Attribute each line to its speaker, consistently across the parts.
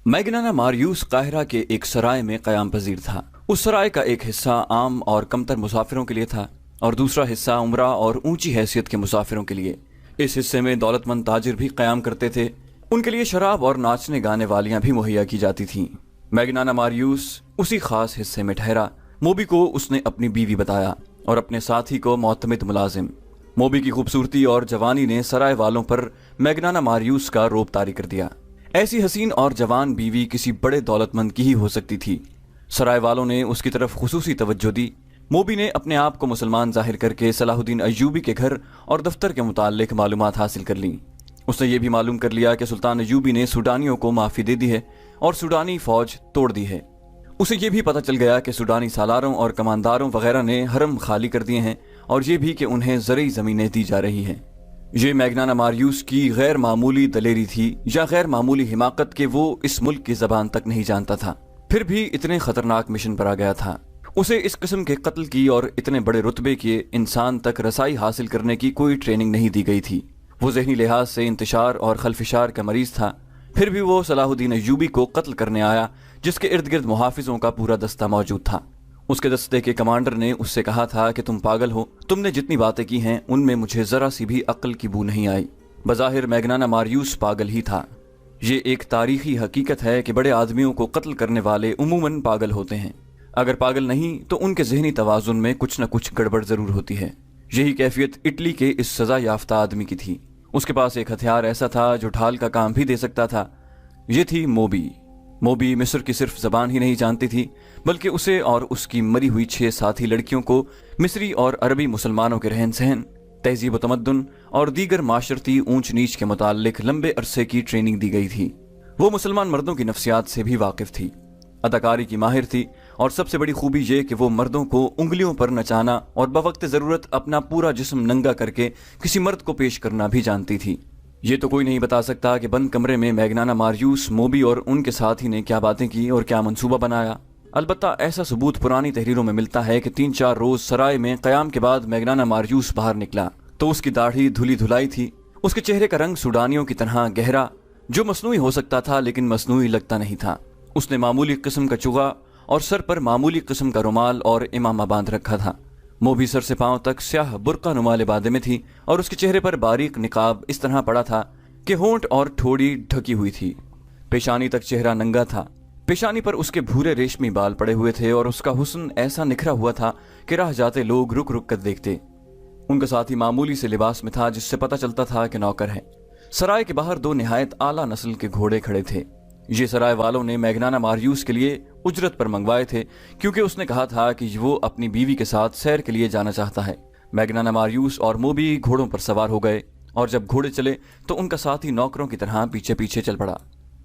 Speaker 1: मैग्नाना मारियूस Cairo के एक सराय में क़याम पजीर था। उस सराय का एक हिस्सा आम और कमतर मुसाफिरों के लिए था और दूसरा हिस्सा उमरा और ऊंची हैसियत के मुसाफिरों के लिए। इस हिस्से में दौलतमंद ताजिर भी क़याम करते थे। उनके लिए शराब और नाचने गाने वालियां भी मुहैया की जाती थीं। मैग्नाना मारियूस उसी खास हिस्से में ठहरा। मोबी को उसने अपनी बीवी बताया और अपने साथी को मोतमिद मुलाजिम। मोबी की खूबसूरती और जवानी ने सराय वालों पर मैग्नाना मारियूस का रोब तारी कर दिया। ऐसी हसीन और जवान बीवी किसी बड़े दौलतमंद की ही हो सकती थी। सराय वालों ने उसकी तरफ खुसूसी तवज्जो दी। मोबी ने अपने आप को मुसलमान जाहिर करके सलाहुद्दीन अय्यूबी के घर और दफ्तर के मुताल्लिक मालूमात हासिल कर ली। उसने ये भी मालूम कर लिया कि सुल्तान अय्यूबी ने सूडानियों को माफ़ी दे दी है और सूडानी फौज तोड़ दी है। उसे ये भी पता चल गया कि सूडानी सालारों और कमांदारों वगैरह ने हरम खाली कर दिए हैं और ये भी कि उन्हें ज़रई ज़मीनें दी जा रही हैं। ये मैग्नाना मारियूस की गैर मामूली दलेरी थी या गैर मामूली हिमाकत के वो इस मुल्क की ज़बान तक नहीं जानता था, फिर भी इतने खतरनाक मिशन पर आ गया था। उसे इस किस्म के कत्ल की और इतने बड़े रुतबे के इंसान तक रसाई हासिल करने की कोई ट्रेनिंग नहीं दी गई थी। वो ज़हनी लिहाज से इंतशार और खलफिशार का मरीज था, फिर भी वो सलाहुद्दीन अय्यूबी को कत्ल करने आया जिसके इर्द गिर्द मुहाफिजों का पूरा दस्ता मौजूद था। उसके दस्ते के कमांडर ने उससे कहा था कि तुम पागल हो, तुमने जितनी बातें की हैं उनमें मुझे जरा सी भी अक्ल की बू नहीं आई। बज़ाहिर मैग्नाना मारियूस पागल ही था। ये एक तारीखी हकीकत है कि बड़े आदमियों को कत्ल करने वाले उमूमन पागल होते हैं। अगर पागल नहीं तो उनके जहनी तवाजुन में कुछ न कुछ गड़बड़ जरूर होती है। यही कैफियत इटली के इस सजा याफ्ता आदमी की थी। उसके पास एक हथियार ऐसा था जो ढाल का काम भी दे सकता था। ये थी मोबी। मोबी मिस्र की सिर्फ जबान ही नहीं जानती थी, बल्कि उसे और उसकी मरी हुई 6 साथी लड़कियों को मिस्री और अरबी मुसलमानों के रहन सहन, तहजीब व तमद्दुन और दीगर माशरती ऊंच नीच के मुताल्लिक लंबे अरसे की ट्रेनिंग दी गई थी। वो मुसलमान मर्दों की नफ्सियात से भी वाकिफ थी, अदाकारी की माहिर थी और सबसे बड़ी खूबी ये कि वो मर्दों को उंगलियों पर नचाना और बवक्त ज़रूरत अपना पूरा जिस्म नंगा करके किसी मर्द को पेश करना भी जानती थी। ये तो कोई नहीं बता सकता कि बंद कमरे में मैग्नाना मारियूस, मोबी और उनके साथी ने क्या बातें की और क्या मंसूबा बनाया। अलबत्ता ऐसा सबूत पुरानी तहरीरों में मिलता है कि 3-4 रोज सराय में क़याम के बाद मैग्नाना मारियूस बाहर निकला तो उसकी दाढ़ी धुली धुलाई थी। उसके चेहरे का रंग सूडानियों की तरह गहरा, जो मसनूई हो सकता था लेकिन मसनूई लगता नहीं था। उसने मामूली किस्म का चुगा और सर पर मामूली किस्म का रुमाल और इमामा बांध रखा था। मोबी सर से पांव तक स्याह बुर्का नुमा लिबादे में थी और उसके चेहरे पर बारीक निकाब इस तरह पड़ा था कि होंठ और ठोड़ी ढकी हुई थी। पेशानी तक चेहरा नंगा था। पेशानी पर उसके भूरे रेशमी बाल पड़े हुए थे और उसका हुस्न ऐसा निखरा हुआ था कि राह जाते लोग रुक रुक कर देखते। उनका साथी मामूली से लिबास में था जिससे पता चलता था कि नौकर है। सराय के बाहर 2 निहायत आला नस्ल के घोड़े खड़े थे। ये सराय वालों ने मैग्नाना मारियूस के लिए उजरत पर मंगवाए थे, क्योंकि उसने कहा था कि वो अपनी बीवी के साथ सैर के लिए जाना चाहता है। मैग्नाना मारियूस और मोबी घोड़ों पर सवार हो गए और जब घोड़े चले तो उनका साथी नौकरों की तरह पीछे पीछे चल पड़ा।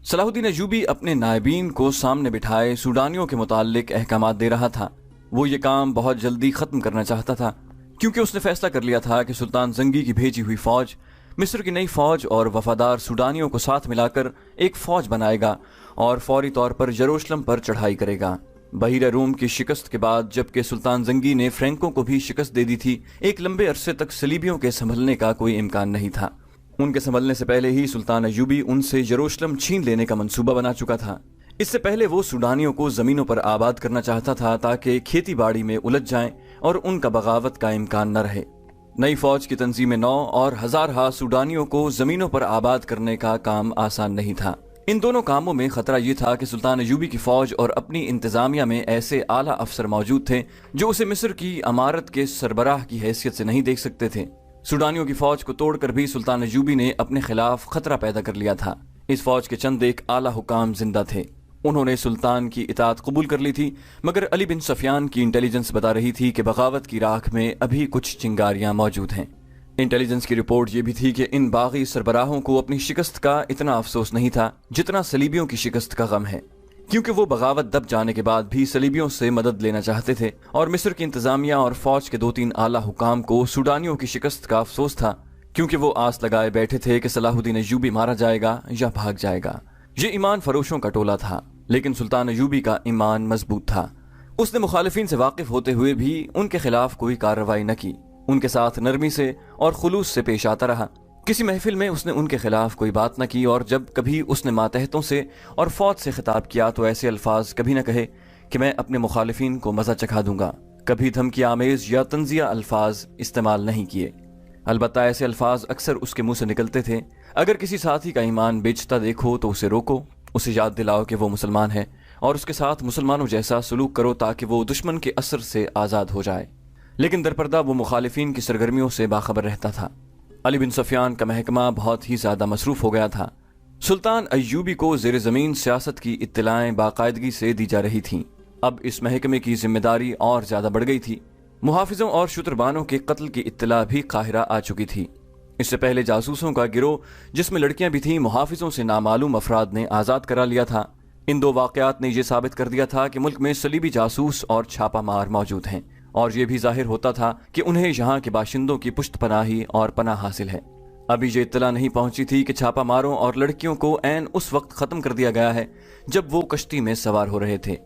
Speaker 1: सलाहुद्दीन अय्यूबी अपने नायबीन को सामने बिठाए सूडानियों के मुताल्लिक अहकामात दे रहा था। वो ये काम बहुत जल्दी खत्म करना चाहता था, क्योंकि उसने फैसला कर लिया था कि सुल्तान जंगी की भेजी हुई फौज मिस्र की नई फौज और वफादार सूडानियों को साथ मिलाकर एक फौज बनाएगा और फौरी तौर पर यरूशलेम पर चढ़ाई करेगा। बहिरा रूम की शिकस्त के बाद, जबकि सुल्तान जंगी ने फ्रैंकों को भी शिकस्त दे दी थी, एक लंबे अरसे तक सलीबियों के संभलने का कोई इम्कान नहीं था। उनके संभलने से पहले ही सुल्तान अय्यूबी उनसे यरूशलेम छीन लेने का मंसूबा बना चुका था। इससे पहले वो सूडानियों को जमीनों पर आबाद करना चाहता था ताकि खेती बाड़ी में उलझ जाएं और उनका बगावत का इम्कान न रहे। नई फौज की तंजीम 9 और हजारहा सूडानियों को जमीनों पर आबाद करने का काम आसान नहीं था। इन दोनों कामों में खतरा यह था कि सुल्तान अय्यूबी की फौज और अपनी इंतजामिया में ऐसे आला अफसर मौजूद थे जो उसे मिस्र की अमारत के सरबराह की हैसियत से नहीं देख सकते थे। सूडानियों की फौज को तोड़कर भी सुल्तान अय्यूबी ने अपने खिलाफ खतरा पैदा कर लिया था। इस फौज के चंद एक आला हुकाम जिंदा थे। उन्होंने सुल्तान की इताअत कबूल कर ली थी, मगर अली बिन सफियान की इंटेलिजेंस बता रही थी कि बगावत की राख में अभी कुछ चिंगारियां मौजूद हैं। इंटेलिजेंस की रिपोर्ट ये भी थी कि इन बागी सरबराहों को अपनी शिकस्त का इतना अफसोस नहीं था जितना सलीबियों की शिकस्त का गम है, क्योंकि वो बगावत दब जाने के बाद भी सलीबियों से मदद लेना चाहते थे और मिस्र की इंतजामिया और फौज के 2-3 आला हुकाम को सूडानियों की शिकस्त का अफसोस था, क्योंकि वो आस लगाए बैठे थे कि सलाहुद्दीन अय्यूबी मारा जाएगा या भाग जाएगा। ये ईमान फरोशों का टोला था, लेकिन सुल्तान अय्यूबी का ईमान मजबूत था। उसने मुखालिफिन से वाकिफ होते हुए भी उनके खिलाफ कोई कार्रवाई न की। उनके साथ नरमी से और खुलूस से पेश आता रहा, کسی محفل میں اس نے ان کے خلاف کوئی بات نہ کی، اور جب کبھی اس نے ماتحتوں سے اور فوج سے خطاب کیا تو ایسے الفاظ کبھی نہ کہے کہ میں اپنے مخالفین کو مزہ چکھا دوں گا، کبھی دھمکی آمیز یا طنزیہ الفاظ استعمال نہیں کیے۔ البتہ ایسے الفاظ اکثر اس کے منہ سے نکلتے تھے: اگر کسی ساتھی کا ایمان بیچتا دیکھو تو اسے روکو، اسے یاد دلاؤ کہ وہ مسلمان ہے، اور اس کے ساتھ مسلمانوں جیسا سلوک کرو تاکہ وہ دشمن کے اثر سے آزاد ہو جائے۔ لیکن درپردہ وہ مخالفین کی سرگرمیوں سے باخبر رہتا تھا۔ علی بن سفیان کا محکمہ بہت ہی زیادہ مصروف ہو گیا تھا۔ سلطان ایوبی کو زیر زمین سیاست کی اطلاعیں باقاعدگی سے دی جا رہی تھیں۔ اب اس محکمے کی ذمہ داری اور زیادہ بڑھ گئی تھی۔ محافظوں اور شتربانوں کے قتل کی اطلاع بھی قاہرہ آ چکی تھی۔ اس سے پہلے جاسوسوں کا گروہ، جس میں لڑکیاں بھی تھیں، محافظوں سے نامعلوم افراد نے آزاد کرا لیا تھا۔ ان دو واقعات نے یہ ثابت کر دیا تھا کہ ملک میں صلیبی جاسوس اور چھاپہ مار موجود ہیں، اور یہ بھی ظاہر ہوتا تھا کہ انہیں یہاں کے باشندوں کی پشت پناہی اور پناہ حاصل ہے۔ ابھی یہ اطلاع نہیں پہنچی تھی کہ چھاپہ ماروں اور لڑکیوں کو عین اس وقت ختم کر دیا گیا ہے جب وہ کشتی میں سوار ہو رہے تھے۔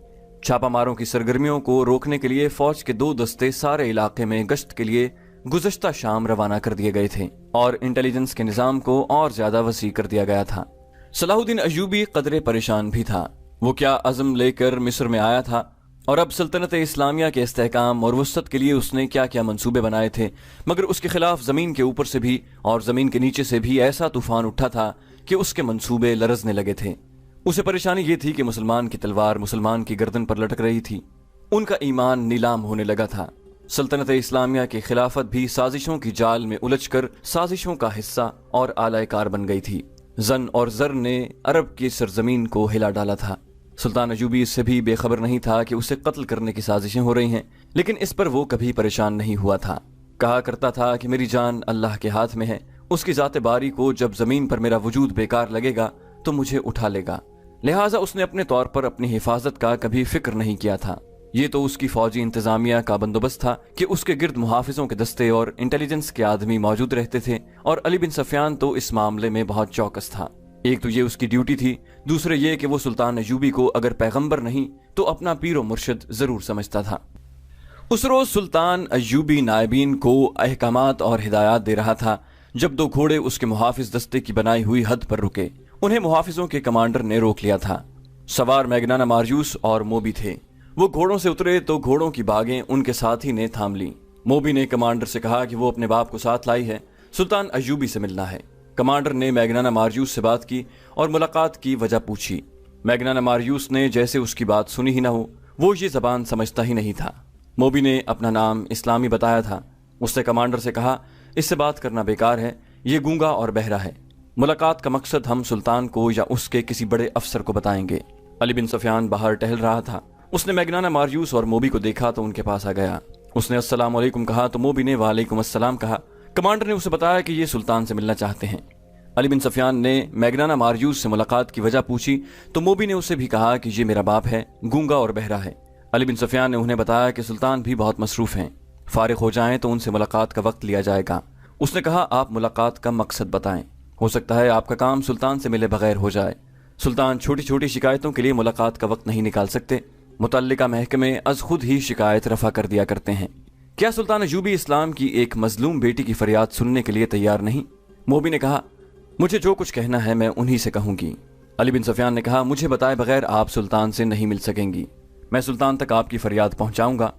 Speaker 1: چھاپہ ماروں کی سرگرمیوں کو روکنے کے لیے فوج کے 2 دستے سارے علاقے میں گشت کے لیے گزشتہ شام روانہ کر دیے گئے تھے، اور انٹیلیجنس کے نظام کو اور زیادہ وسیع کر دیا گیا تھا۔ صلاح الدین ایوبی قدرے پریشان بھی تھا۔ وہ کیا عزم لے کر مصر میں آیا تھا، اور اب سلطنت اسلامیہ کے استحکام اور وسعت کے لیے اس نے کیا کیا منصوبے بنائے تھے، مگر اس کے خلاف زمین کے اوپر سے بھی اور زمین کے نیچے سے بھی ایسا طوفان اٹھا تھا کہ اس کے منصوبے لرزنے لگے تھے۔ اسے پریشانی یہ تھی کہ مسلمان کی تلوار مسلمان کی گردن پر لٹک رہی تھی، ان کا ایمان نیلام ہونے لگا تھا۔ سلطنت اسلامیہ کی خلافت بھی سازشوں کی جال میں الجھ کر سازشوں کا حصہ اور آلہ کار بن گئی تھی۔ زن اور زر نے عرب کی سرزمین کو ہلا ڈالا تھا۔ سلطان ایوبی اس سے بھی بے خبر نہیں تھا کہ اسے قتل کرنے کی سازشیں ہو رہی ہیں، لیکن اس پر وہ کبھی پریشان نہیں ہوا تھا۔ کہا کرتا تھا کہ میری جان اللہ کے ہاتھ میں ہے، اس کی ذات باری کو جب زمین پر میرا وجود بیکار لگے گا تو مجھے اٹھا لے گا، لہٰذا اس نے اپنے طور پر اپنی حفاظت کا کبھی فکر نہیں کیا تھا۔ یہ تو اس کی فوجی انتظامیہ کا بندوبست تھا کہ اس کے گرد محافظوں کے دستے اور انٹیلیجنس کے آدمی موجود رہتے تھے، اور علی بن سفیان تو اس معاملے میں بہت چوکس تھا۔ ایک تو یہ اس کی ڈیوٹی تھی، دوسرے یہ کہ وہ سلطان ایوبی کو اگر پیغمبر نہیں تو اپنا پیر و مرشد ضرور سمجھتا تھا۔ اس روز سلطان ایوبی نائبین کو احکامات اور ہدایات دے رہا تھا جب 2 گھوڑے اس کے محافظ دستے کی بنائی ہوئی حد پر رکے۔ انہیں محافظوں کے کمانڈر نے روک لیا تھا۔ سوار میگنانا ماریوس اور موبی تھے۔ وہ گھوڑوں سے اترے تو گھوڑوں کی باگیں ان کے ساتھی نے تھام لیں۔ موبی نے کمانڈر سے کہا کہ وہ اپنے باپ کو ساتھ لائی ہے، سلطان ایوبی سے ملنا ہے۔ کمانڈر نے میگنانا ماریوس سے بات کی اور ملاقات کی وجہ پوچھی۔ میگنانا ماریوس نے جیسے اس کی بات سنی ہی نہ ہو، وہ یہ زبان سمجھتا ہی نہیں تھا۔ موبی نے اپنا نام اسلامی بتایا تھا۔ اس نے کمانڈر سے کہا، اس سے بات کرنا بیکار ہے، یہ گونگا اور بہرا ہے۔ ملاقات کا مقصد ہم سلطان کو یا اس کے کسی بڑے افسر کو بتائیں گے۔ علی بن سفیان باہر ٹہل رہا تھا۔ اس نے میگنانا ماریوس اور موبی کو دیکھا تو ان کے پاس آ گیا۔ اس نے السلام علیکم کہا تو موبی نے وعلیکم السلام کہا۔ کمانڈر نے اسے بتایا کہ یہ سلطان سے ملنا چاہتے ہیں۔ علی بن سفیان نے میگنانا ماریوس سے ملاقات کی وجہ پوچھی تو موبی نے اسے بھی کہا کہ یہ میرا باپ ہے، گونگا اور بہرا ہے۔ علی بن سفیان نے انہیں بتایا کہ سلطان بھی بہت مصروف ہیں، فارغ ہو جائیں تو ان سے ملاقات کا وقت لیا جائے گا۔ اس نے کہا، آپ ملاقات کا مقصد بتائیں، ہو سکتا ہے آپ کا کام سلطان سے ملے بغیر ہو جائے۔ سلطان چھوٹی چھوٹی شکایتوں کے لیے ملاقات کا وقت نہیں نکال سکتے، متعلقہ محکمے از خود ہی شکایت رفع کر دیا کرتے ہیں۔ کیا سلطان ایوبی اسلام کی ایک مظلوم بیٹی کی فریاد سننے کے لیے تیار نہیں؟ موبی نے کہا، مجھے جو کچھ کہنا ہے میں انہی سے کہوں گی۔ علی بن سفیان نے کہا، مجھے بتائے بغیر آپ سلطان سے نہیں مل سکیں گی، میں سلطان تک آپ کی فریاد پہنچاؤں گا،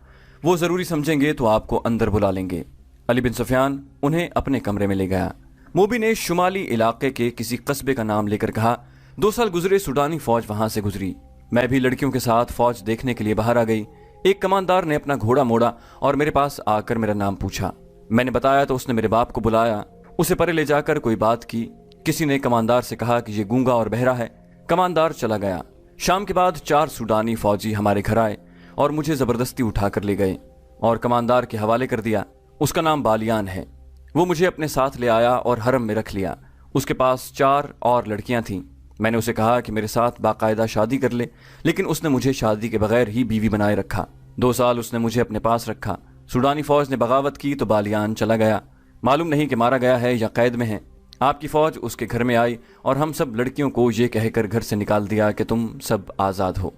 Speaker 1: وہ ضروری سمجھیں گے تو آپ کو اندر بلا لیں گے۔ علی بن سفیان انہیں اپنے کمرے میں لے گیا۔ موبی نے شمالی علاقے کے کسی قصبے کا نام لے کر کہا، 2 سال گزرے سوڈانی فوج وہاں سے گزری، میں بھی لڑکیوں کے ساتھ فوج دیکھنے کے لیے باہر آ گئی۔ ایک کماندار نے اپنا گھوڑا موڑا اور میرے پاس آ کر میرا نام پوچھا۔ میں نے بتایا تو اس نے میرے باپ کو بلایا، اسے پرے لے جا کر کوئی بات کی۔ کسی نے کماندار سے کہا کہ یہ گونگا اور بہرا ہے۔ کماندار چلا گیا۔ شام کے بعد 4 سوڈانی فوجی ہمارے گھر آئے اور مجھے زبردستی اٹھا کر لے گئے اور کماندار کے حوالے کر دیا۔ اس کا نام بالیان ہے۔ وہ مجھے اپنے ساتھ لے آیا اور حرم میں رکھ لیا۔ اس کے پاس 4 اور لڑکیاں تھیں۔ میں نے اسے کہا کہ میرے ساتھ باقاعدہ شادی کر لے، لیکن اس نے مجھے شادی کے بغیر ہی بیوی بنائے رکھا۔ 2 سال اس نے مجھے اپنے پاس رکھا۔ سوڈانی فوج نے بغاوت کی تو بالیان چلا گیا، معلوم نہیں کہ مارا گیا ہے یا قید میں ہے۔ آپ کی فوج اس کے گھر میں آئی اور ہم سب لڑکیوں کو یہ کہہ کر گھر سے نکال دیا کہ تم سب آزاد ہو۔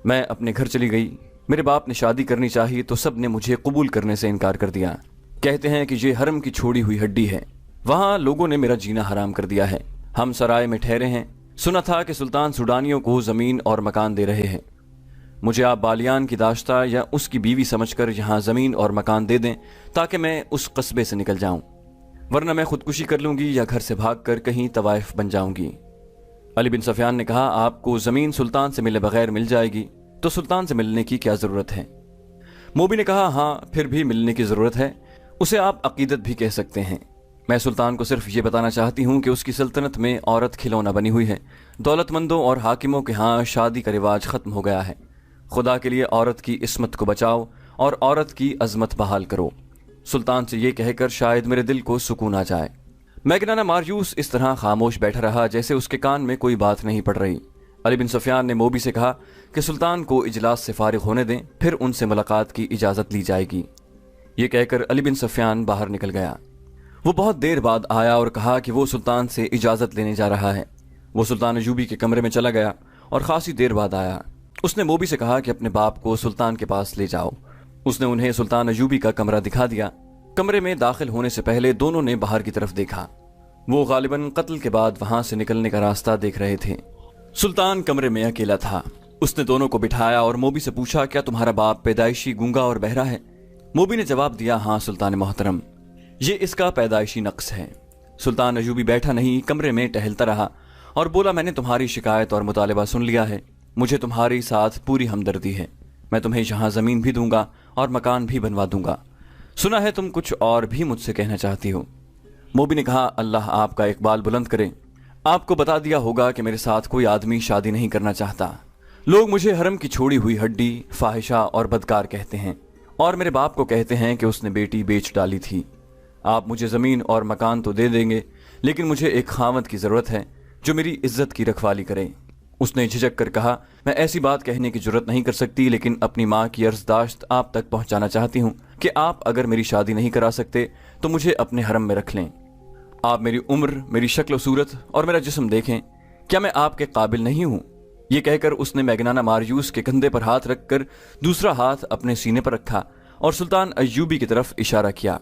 Speaker 1: میں اپنے گھر چلی گئی۔ میرے باپ نے شادی کرنی چاہی تو سب نے مجھے قبول کرنے سے انکار کر دیا، کہتے ہیں کہ یہ حرم کی چھوڑی ہوئی ہڈی ہے۔ वहां लोगों ने मेरा जीना हराम कर दिया है। हम सराय में ठहरे हैं। सुना था कि सुल्तान सूडानियों को जमीन और मकान दे रहे हैं। मुझे आप बालियान की दाश्ता या उसकी बीवी समझकर यहाँ जमीन और मकान दे दें ताकि मैं उस कस्बे से निकल जाऊं, वरना मैं खुदकुशी कर लूंगी या घर से भागकर कहीं तवाइफ बन जाऊंगी। अली बिन सफियान ने कहा, आपको जमीन सुल्तान से मिले बगैर मिल जाएगी तो सुल्तान से मिलने की क्या जरूरत है? मोबी ने कहा, हाँ फिर भी मिलने की जरूरत है। उसे आप अकीदत भी कह सकते हैं। मैं सुल्तान को सिर्फ ये बताना चाहती हूँ कि उसकी सल्तनत में औरत खिलौना बनी हुई है। दौलतमंदों और हाकिमों के यहाँ शादी का रिवाज खत्म हो गया है। खुदा के लिए औरत की इस्मत को बचाओ और औरत की अजमत बहाल करो। सुल्तान से ये कहकर शायद मेरे दिल को सुकून आ जाए। मैगनाना मार्यूस इस तरह खामोश बैठा रहा जैसे उसके कान में कोई बात नहीं पड़ रही। अली बिन सफियान ने मोबी से कहा कि सुल्तान को इजलास से फारिग होने दें, फिर उनसे मुलाकात की इजाज़त ली जाएगी। ये कहकर अली बिन सफियान बाहर निकल गया। वो बहुत देर बाद आया और कहा कि वो सुल्तान से इजाज़त लेने जा रहा है। वो सुल्तान अयूबी के कमरे में चला गया और खासी देर बाद आया। उसने मोबी से कहा कि अपने बाप को सुल्तान के पास ले जाओ। उसने उन्हें सुल्तान अयूबी का कमरा दिखा दिया। कमरे में दाखिल होने से पहले दोनों ने बाहर की तरफ देखा। वो गालिबन कत्ल के बाद वहां से निकलने का रास्ता देख रहे थे। सुल्तान कमरे में अकेला था। उसने दोनों को बिठाया और मोबी से पूछा, क्या तुम्हारा बाप पैदाइशी गूंगा और बहरा है? मोबी ने जवाब दिया, हाँ सुल्तान मोहतरम, ये इसका पैदाइशी नक्स है। सुल्तान अयूबी बैठा नहीं, कमरे में टहलता रहा और बोला, मैंने तुम्हारी शिकायत और मुतालिबा सुन लिया है। मुझे तुम्हारी साथ पूरी हमदर्दी है। मैं तुम्हें यहाँ जमीन भी दूंगा और मकान भी बनवा दूंगा। सुना है तुम कुछ और भी मुझसे कहना चाहती हो। मोबी ने कहा, अल्लाह आपका इकबाल बुलंद करे। आपको बता दिया होगा कि मेरे साथ कोई आदमी शादी नहीं करना चाहता। लोग मुझे हरम की छोड़ी हुई हड्डी, फाहिशा और बदकार कहते हैं और मेरे बाप को कहते हैं कि उसने बेटी बेच डाली थी। आप मुझे जमीन और मकान तो दे देंगे, लेकिन मुझे एक खामद की जरूरत है जो मेरी इज्जत की रखवाली करे। उसने झिझक कर कहा, मैं ऐसी बात कहने की जरूरत नहीं कर सकती, लेकिन अपनी माँ की अर्जदाश्त आप तक पहुंचाना चाहती हूँ कि आप अगर मेरी शादी नहीं करा सकते तो मुझे अपने हरम में रख लें। आप मेरी उम्र, मेरी शक्ल सूरत और मेरा जिस्म देखें। क्या मैं आपके काबिल नहीं हूँ? ये कहकर उसने मैगनाना मार्यूस के कंधे पर हाथ रखकर दूसरा हाथ अपने सीने पर रखा और सुल्तान अयूबी की तरफ इशारा किया।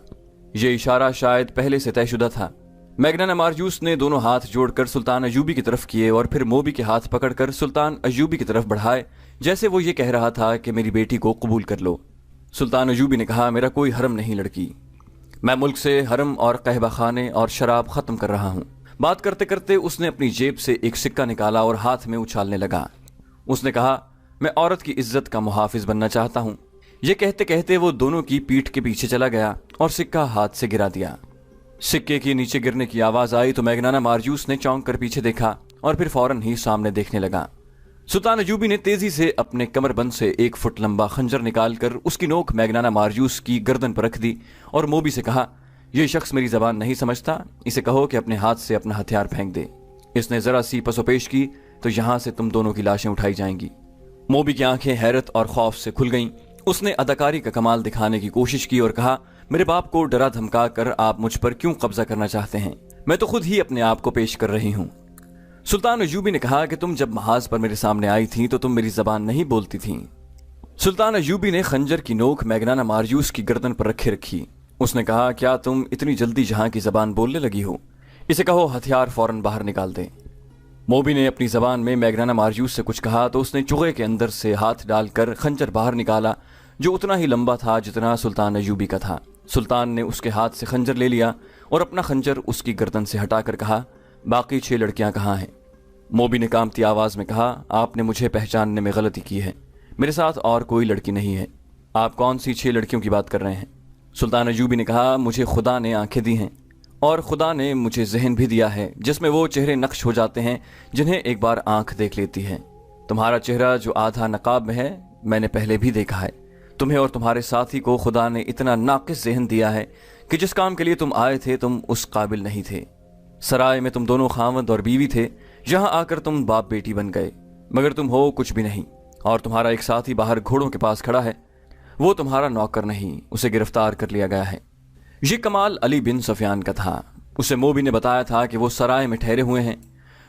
Speaker 1: ये इशारा शायद पहले से तयशुदा था। मैगनाना मार्यूस ने दोनों हाथ जोड़कर सुल्तान अयूबी की तरफ किए और फिर मोबी के हाथ पकड़कर सुल्तान अयूबी की तरफ बढ़ाए, जैसे वो ये कह रहा था कि मेरी बेटी को कबूल कर लो। सुल्तान अयूबी ने कहा, मेरा कोई हरम नहीं लड़की। मैं मुल्क से हरम और कहबा खाने और शराब खत्म कर रहा हूँ। बात करते करते उसने अपनी जेब से एक सिक्का निकाला और हाथ में उछालने लगा। उसने कहा, मैं औरत की इज्जत का मुहाफिज बनना चाहता हूँ। ये कहते कहते वो दोनों की पीठ के पीछे चला गया और सिक्का हाथ से गिरा दिया। सिक्के के नीचे गिरने की आवाज आई तो मैगनाना मार्यूस ने चौंक कर पीछे देखा और फिर फौरन ही सामने देखने लगा। सुल्तान अयूबी ने तेजी से अपने कमरबंद से 1 फुट लंबा खंजर निकालकर उसकी नोक मैगनाना मार्यूस की गर्दन पर रख दी और मोबी से कहा, यह शख्स मेरी जबान नहीं समझता, इसे कहो कि अपने हाथ से अपना हथियार फेंक दे। इसने जरा सी पसोपेश की तो यहां से तुम दोनों की लाशें उठाई जाएंगी। मोबी की आंखें हैरत और खौफ से खुल गईं। उसने अदाकारी का कमाल दिखाने की कोशिश की और कहा, मेरे बाप को डरा धमका कर आप मुझ पर क्यों कब्जा करना चाहते हैं? मैं तो खुद ही अपने आप को पेश कर रही हूँ। सुल्तान अयूबी ने कहा कि तुम जब महाज पर मेरे सामने आई थी तो तुम मेरी जबान नहीं बोलती थी। सुल्तान अयूबी ने खंजर की नोक मैगनाना मार्यूस की गर्दन पर रखे रखी। उसने कहा, क्या तुम इतनी जल्दी जहां की जबान बोलने लगी हो? इसे कहो हथियार फौरन बाहर निकाल दे। मोबी ने अपनी जबान में मैगनाना मार्यूस से कुछ कहा तो उसने चुगे के अंदर से हाथ डालकर खंजर बाहर निकाला, जो उतना ही लंबा था जितना सुल्तान अयूबी का था। सुल्तान ने उसके हाथ से खंजर ले लिया और अपना खंजर उसकी गर्दन से हटाकर कहा, बाकी 6 लड़कियां कहाँ हैं? मोबी ने कांपती आवाज में कहा, आपने मुझे पहचानने में गलती की है। मेरे साथ और कोई लड़की नहीं है। आप कौन सी 6 लड़कियों की बात कर रहे हैं? सुल्तान अयूबी ने कहा, मुझे खुदा ने आंखें दी हैं और खुदा ने मुझे जहन भी दिया है जिसमें वो चेहरे नक्श हो जाते हैं जिन्हें एक बार आंख देख लेती है। तुम्हारा चेहरा जो आधा नकाब में है मैंने पहले भी देखा है। तुम्हें और तुम्हारे साथी को खुदा ने इतना नाकिस जहन दिया है कि जिस काम के लिए तुम आए थे तुम उस काबिल नहीं थे। सराय में तुम दोनों खामद और बीवी थे, यहाँ आकर तुम बाप बेटी बन गए, मगर तुम हो कुछ भी नहीं। और तुम्हारा एक साथी बाहर घोड़ों के पास खड़ा है, वो तुम्हारा नौकर नहीं, उसे गिरफ्तार कर लिया गया है। ये कमाल अली बिन सफियान का था। उसे मोबी ने बताया था कि वो सराय में ठहरे हुए हैं।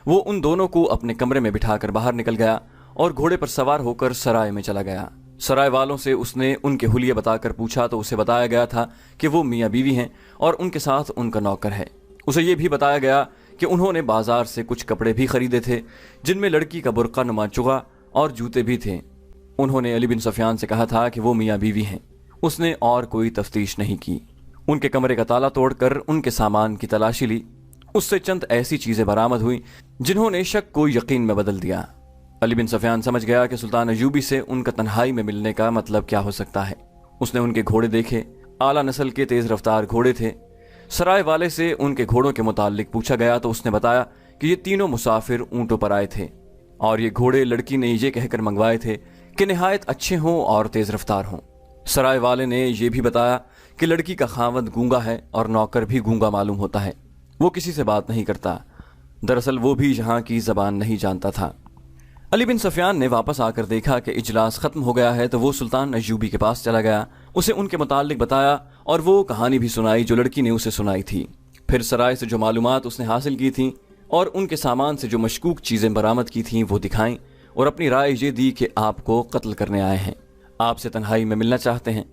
Speaker 1: वो उन दोनों को अपने कमरे में बिठाकर बाहर निकल गया और घोड़े पर सवार होकर सराय में चला गया। सराय वालों से उसने उनके हुलिये बताकर पूछा तो उसे बताया गया था कि वो मियाँ बीवी हैं और उनके साथ उनका नौकर है। उसे ये भी बताया गया कि उन्होंने बाजार से कुछ कपड़े भी खरीदे थे जिनमें लड़की का बुर्का नुमा चुगा और जूते भी थे। उन्होंने अली बिन सुफियान से कहा था कि वो मियाँ बीवी हैं। उसने और कोई तफ्तीश नहीं की। उनके कमरे का ताला तोड़कर उनके सामान की तलाशी ली। उससे चंद ऐसी चीजें बरामद हुई जिन्होंने शक को यकीन में बदल दिया। अली बिन सुफियान समझ गया कि सुल्तान अयूबी से उनका तन्हाई में मिलने का मतलब क्या हो सकता है। उसने उनके घोड़े देखे। आला नस्ल के तेज रफ्तार घोड़े थे। सराय वाले से उनके घोड़ों के मुतालिक पूछा गया तो उसने बताया कि ये तीनों मुसाफिर ऊंटों पर आए थे और ये घोड़े लड़की ने ये कहकर मंगवाए थे कि निहायत अच्छे हों और तेज रफ्तार हों। सराय वाले ने यह भी बताया कि लड़की का खावंद गूंगा है और नौकर भी गूंगा मालूम होता है। वो किसी से बात नहीं करता। दरअसल वो भी यहाँ की जबान नहीं जानता था। अली बिन सुफियान ने वापस आकर देखा कि इजलास खत्म हो गया है तो वो सुल्तान अयूबी के पास चला गया। उसे उनके मुतालिक बताया और वो कहानी भी सुनाई जो लड़की ने उसे सुनाई थी। फिर सराय से जो मालूमात उसने हासिल की थी और उनके सामान से जो मशकूक चीजें बरामद की थीं वो दिखाईं और अपनी राय ये दी कि आपको कत्ल करने आए हैं, आपसे तन्हाई में मिलना चाहते हैं।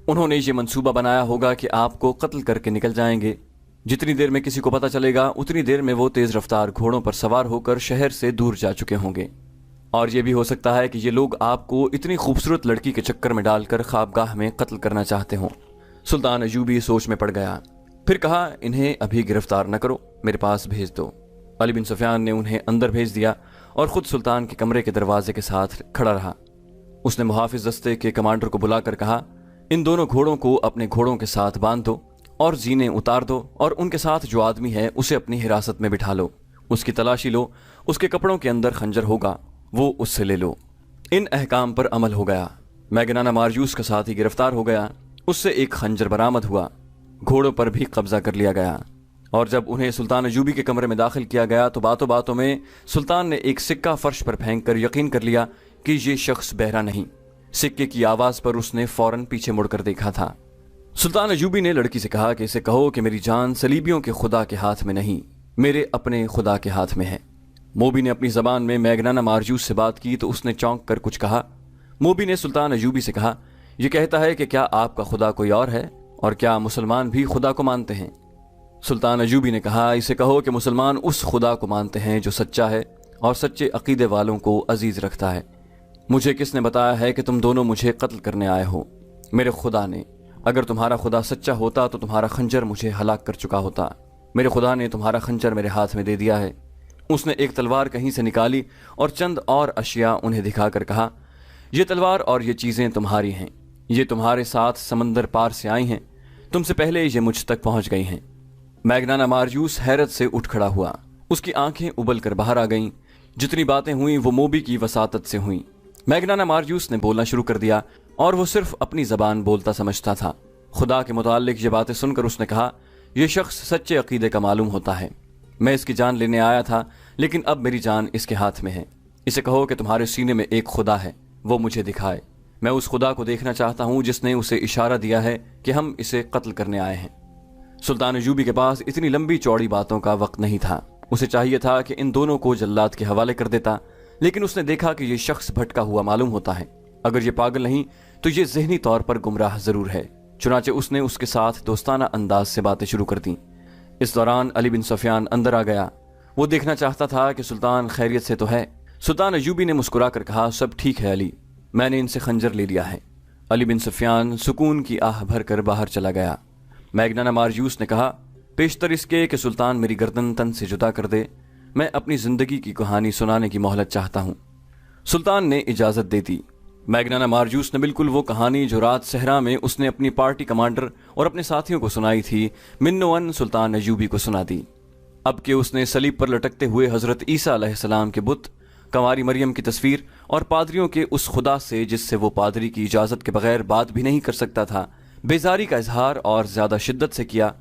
Speaker 1: उन्होंने ये मंसूबा बनाया होगा कि आपको कत्ल करके निकल जाएंगे। जितनी देर में किसी को पता चलेगा उतनी देर में वो तेज रफ्तार घोड़ों पर सवार होकर शहर से दूर जा चुके होंगे। और ये भी हो सकता है कि ये लोग आपको इतनी खूबसूरत लड़की के चक्कर में डालकर ख्वाबगाह में कत्ल करना चाहते हों। सुल्तान अयूबी सोच में पड़ गया। फिर कहा, इन्हें अभी गिरफ्तार न करो, मेरे पास भेज दो। अली बिन सुफियान ने उन्हें अंदर भेज दिया और खुद सुल्तान के कमरे के दरवाजे के साथ खड़ा रहा। उसने मुहाफिज दस्ते के कमांडर को बुलाकर कहा, इन दोनों घोड़ों को अपने घोड़ों के साथ बांध दो और जीने उतार दो और उनके साथ जो आदमी है उसे अपनी हिरासत में बिठा लो। उसकी तलाशी लो, उसके कपड़ों के अंदर खंजर होगा, वो उससे ले लो। इन अहकाम पर अमल हो गया। मैगनाना मारजूस का साथी गिरफ्तार हो गया। उससे एक खंजर बरामद हुआ। घोड़ों पर भी कब्जा कर लिया गया। और जब उन्हें सुल्तान अयूबी के कमरे में दाखिल किया गया तो बातों बातों में सुल्तान ने एक सिक्का फर्श पर फेंक कर यकीन कर लिया कि ये शख्स बहरा नहीं। सिक्के की आवाज पर उसने फौरन पीछे मुड़कर देखा था। सुल्तान अयूबी ने लड़की से कहा कि इसे कहो कि मेरी जान सलीबियों के खुदा के हाथ में नहीं, मेरे अपने खुदा के हाथ में है। मोबी ने अपनी जबान में मैगनाना मारजूस से बात की तो उसने चौंक कर कुछ कहा। मोबी ने सुल्तान अयूबी से कहा, यह कहता है कि क्या आपका खुदा कोई और है और क्या मुसलमान भी खुदा को मानते हैं? सुल्तान अयूबी ने कहा, इसे कहो कि मुसलमान उस खुदा को मानते हैं जो सच्चा है और सच्चे अकीदे वालों को अजीज रखता है। मुझे किसने बताया है कि तुम दोनों मुझे कत्ल करने आए हो? मेरे खुदा ने। अगर तुम्हारा खुदा सच्चा होता तो तुम्हारा खंजर मुझे हलाक कर चुका होता। मेरे खुदा ने तुम्हारा खंजर मेरे हाथ में दे दिया है। उसने एक तलवार कहीं से निकाली और चंद और अशिया उन्हें दिखाकर कहा, ये तलवार और ये चीजें तुम्हारी हैं। ये तुम्हारे साथ समंदर पार से आई हैं। तुमसे पहले ये मुझ तक पहुंच गई हैं। मैगनाना मारजूस हैरत से उठ खड़ा हुआ। उसकी आंखें उबल कर बाहर आ गईं। जितनी बातें हुई वो मोबी की वसातत से हुई। मैगनाना मारजूस ने बोलना शुरू कर दिया और वो सिर्फ अपनी जबान बोलता समझता था। खुदा के मुतालिक ये बातें सुनकर उसने कहा, यह शख्स सच्चे अकीदे का मालूम होता है। मैं इसकी जान लेने आया था लेकिन अब मेरी जान इसके हाथ में है। इसे कहो कि तुम्हारे सीने में एक खुदा है, वो मुझे दिखाए। मैं उस खुदा को देखना चाहता हूं जिसने उसे इशारा दिया है कि हम इसे कत्ल करने आए हैं। सुल्तान अयूबी के पास इतनी लंबी चौड़ी बातों का वक्त नहीं था। उसे चाहिए था कि इन दोनों को जल्लाद के हवाले कर देता, लेकिन उसने देखा कि यह शख्स भटका हुआ मालूम होता है। अगर ये पागल नहीं तो ये जहनी तौर पर गुमराह जरूर है। चुनाचे उसने उसके साथ दोस्ताना अंदाज से बातें शुरू कर दी। इस दौरान अली बिन सुफियान अंदर आ गया। वो देखना चाहता था कि सुल्तान खैरियत से तो है। सुल्तान अयूबी ने मुस्कुरा कर कहा, सब ठीक है अली, मैंने इनसे खंजर ले लिया है। अली बिन सुफियान सुकून की आह भर कर बाहर चला गया। मैगनाना मारजूस ने कहा, पेशतर इसके कि सुल्तान मेरी गर्दन तन से जुदा कर दे, मैं अपनी जिंदगी की कहानी सुनाने की मोहलत चाहता हूँ। सुल्तान ने इजाजत दे दी। मैगनाना मारजूस ने बिल्कुल वो कहानी जो रात सहरा में उसने अपनी पार्टी कमांडर और अपने साथियों को सुनाई थी, मिन्नोअन सुल्तान अयूबी को सुना दी। अब कि उसने सलीब पर लटकते हुए हजरत ईसा अलैहिस्सलाम के बुत, कंवारी मरियम की तस्वीर और पादरियों के उस खुदा से जिससे वो पादरी की इजाजत के बगैर बात भी नहीं कर सकता था, बेजारी का इजहार और ज्यादा शिद्दत से किया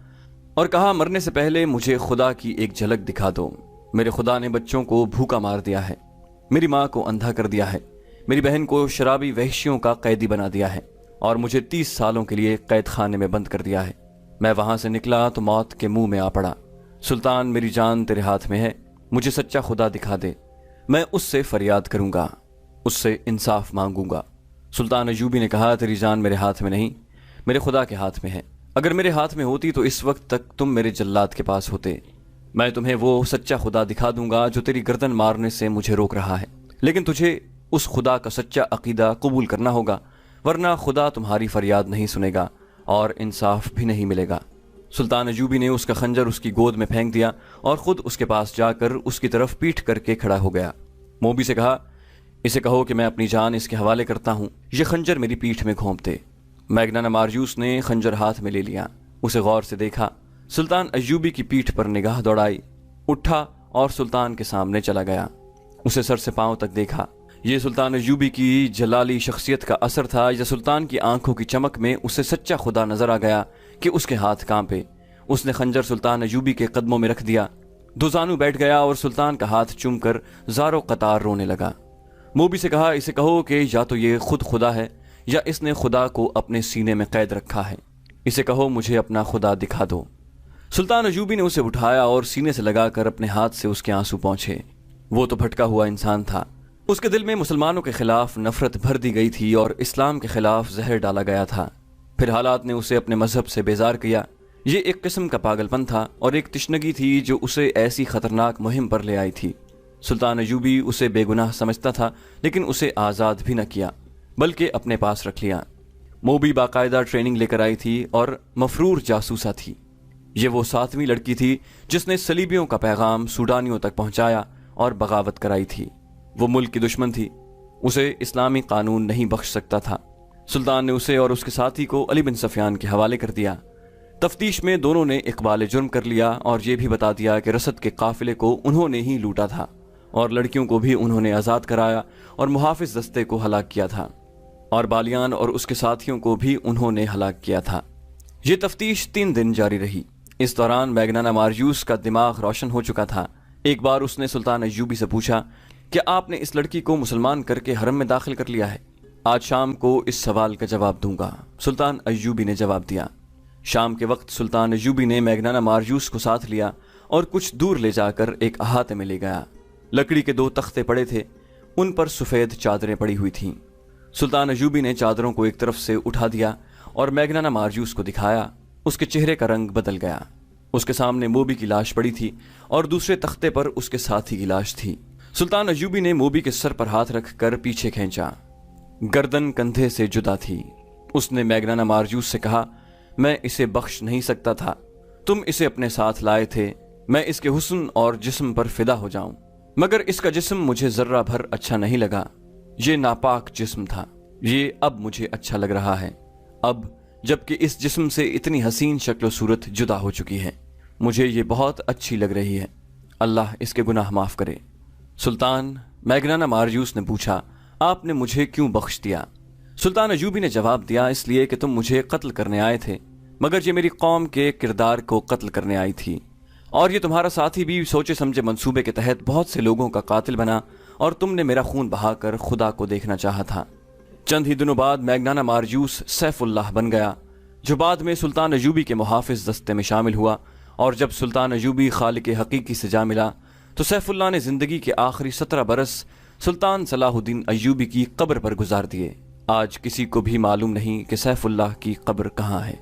Speaker 1: और कहा, मरने से पहले मुझे खुदा की एक झलक दिखा दो। मेरे खुदा ने बच्चों को भूखा मार दिया है, मेरी माँ को अंधा कर दिया है, मेरी बहन को शराबी वहशियों का कैदी बना दिया है और मुझे 30 सालों के लिए कैद खाने में बंद कर दिया है। मैं वहां से निकला तो मौत के मुंह में आ पड़ा। सुल्तान मेरी जान तेरे हाथ में है, मुझे सच्चा खुदा दिखा दे, मैं उससे फरियाद करूंगा, उससे इंसाफ मांगूंगा। सुल्तान अयूबी ने कहा, तेरी जान मेरे हाथ में नहीं, मेरे खुदा के हाथ में है। اگر میرے ہاتھ میں ہوتی تو اس وقت تک تم میرے جلاد کے پاس ہوتے۔ میں تمہیں وہ سچا خدا دکھا دوں گا جو تیری گردن مارنے سے مجھے روک رہا ہے، لیکن تجھے اس خدا کا سچا عقیدہ قبول کرنا ہوگا، ورنہ خدا تمہاری فریاد نہیں سنے گا اور انصاف بھی نہیں ملے گا۔ سلطان ایوبی نے اس کا خنجر اس کی گود میں پھینک دیا اور خود اس کے پاس جا کر اس کی طرف پیٹھ کر کے کھڑا ہو گیا۔ موبی سے کہا، اسے کہو کہ میں اپنی جان اس کے حوالے کرتا ہوں، یہ خنجر میری پیٹھ میں گھونپ دے۔ میگنانا ماریوس نے خنجر ہاتھ میں لے لیا، اسے غور سے دیکھا، سلطان ایوبی کی پیٹھ پر نگاہ دوڑائی، اٹھا اور سلطان کے سامنے چلا گیا۔ اسے سر سے پاؤں تک دیکھا۔ یہ سلطان ایوبی کی جلالی شخصیت کا اثر تھا یا سلطان کی آنکھوں کی چمک میں اسے سچا خدا نظر آ گیا کہ اس کے ہاتھ کانپے۔ اس نے خنجر سلطان ایوبی کے قدموں میں رکھ دیا، دوزانو بیٹھ گیا اور سلطان کا ہاتھ چوم کر زارو قطار رونے لگا۔ موبی سے کہا، اسے کہو کہ یا تو یہ خود خدا ہے یا اس نے خدا کو اپنے سینے میں قید رکھا ہے، اسے کہو مجھے اپنا خدا دکھا دو۔ سلطان ایوبی نے اسے اٹھایا اور سینے سے لگا کر اپنے ہاتھ سے اس کے آنسو پہنچے۔ وہ تو بھٹکا ہوا انسان تھا، اس کے دل میں مسلمانوں کے خلاف نفرت بھر دی گئی تھی اور اسلام کے خلاف زہر ڈالا گیا تھا۔ پھر حالات نے اسے اپنے مذہب سے بیزار کیا۔ یہ ایک قسم کا پاگل پن تھا اور ایک تشنگی تھی جو اسے ایسی خطرناک مہم پر لے آئی تھی۔ سلطان ایوبی اسے بے گناہ سمجھتا تھا، لیکن اسے آزاد بھی نہ کیا بلکہ اپنے پاس رکھ لیا۔ موبی باقاعدہ ٹریننگ لے کر آئی تھی اور مفرور جاسوسہ تھی۔ یہ وہ 7ویں لڑکی تھی جس نے صلیبیوں کا پیغام سوڈانیوں تک پہنچایا اور بغاوت کرائی تھی۔ وہ ملک کی دشمن تھی، اسے اسلامی قانون نہیں بخش سکتا تھا۔ سلطان نے اسے اور اس کے ساتھی کو علی بن سفیان کے حوالے کر دیا۔ تفتیش میں دونوں نے اقبال جرم کر لیا اور یہ بھی بتا دیا کہ رسد کے قافلے کو انہوں نے ہی لوٹا تھا اور لڑکیوں کو بھی انہوں نے آزاد کرایا اور محافظ دستے کو ہلاک کیا تھا اور بالیان اور اس کے ساتھیوں کو بھی انہوں نے ہلاک کیا تھا۔ یہ تفتیش 3 دن جاری رہی۔ اس دوران میگنانا ماریوس کا دماغ روشن ہو چکا تھا۔ ایک بار اس نے سلطان ایوبی سے پوچھا، کیا آپ نے اس لڑکی کو مسلمان کر کے حرم میں داخل کر لیا ہے؟ آج شام کو اس سوال کا جواب دوں گا، سلطان ایوبی نے جواب دیا۔ شام کے وقت سلطان ایوبی نے میگنانا ماریوس کو ساتھ لیا اور کچھ دور لے جا کر ایک احاطے میں لے گیا۔ لکڑی کے 2 تختے پڑے تھے، ان پر سفید چادریں پڑی ہوئی تھیں۔ سلطان ایوبی نے چادروں کو ایک طرف سے اٹھا دیا اور میگنانا ماریوس کو دکھایا۔ اس کے چہرے کا رنگ بدل گیا۔ اس کے سامنے موبی کی لاش پڑی تھی اور دوسرے تختے پر اس کے ساتھی کی لاش تھی۔ سلطان ایوبی نے موبی کے سر پر ہاتھ رکھ کر پیچھے کھینچا، گردن کندھے سے جدا تھی۔ اس نے میگنانا ماریوس سے کہا، میں اسے بخش نہیں سکتا تھا، تم اسے اپنے ساتھ لائے تھے، میں اس کے حسن اور جسم پر فدا ہو جاؤں، مگر اس کا جسم مجھے ذرہ بھر اچھا نہیں لگا۔ یہ ناپاک جسم تھا، یہ اب مجھے اچھا لگ رہا ہے۔ اب جبکہ اس جسم سے اتنی حسین شکل و صورت جدا ہو چکی ہے، مجھے یہ بہت اچھی لگ رہی ہے، اللہ اس کے گناہ معاف کرے۔ سلطان، میگنانا ماریوس نے پوچھا، آپ نے مجھے کیوں بخش دیا؟ سلطان ایوبی نے جواب دیا، اس لیے کہ تم مجھے قتل کرنے آئے تھے، مگر یہ میری قوم کے کردار کو قتل کرنے آئی تھی، اور یہ تمہارا ساتھی بھی سوچے سمجھے منصوبے کے تحت بہت سے لوگوں کا قاتل بنا، اور تم نے میرا خون بہا کر خدا کو دیکھنا چاہا تھا۔ چند ہی دنوں بعد میگنانا ماریوس سیف اللہ بن گیا، جو بعد میں سلطان ایوبی کے محافظ دستے میں شامل ہوا، اور جب سلطان ایوبی خالق حقیقی سے جا ملا تو سیف اللہ نے زندگی کے آخری 17 برس سلطان صلاح الدین ایوبی کی قبر پر گزار دیے۔ آج کسی کو بھی معلوم نہیں کہ سیف اللہ کی قبر کہاں ہے۔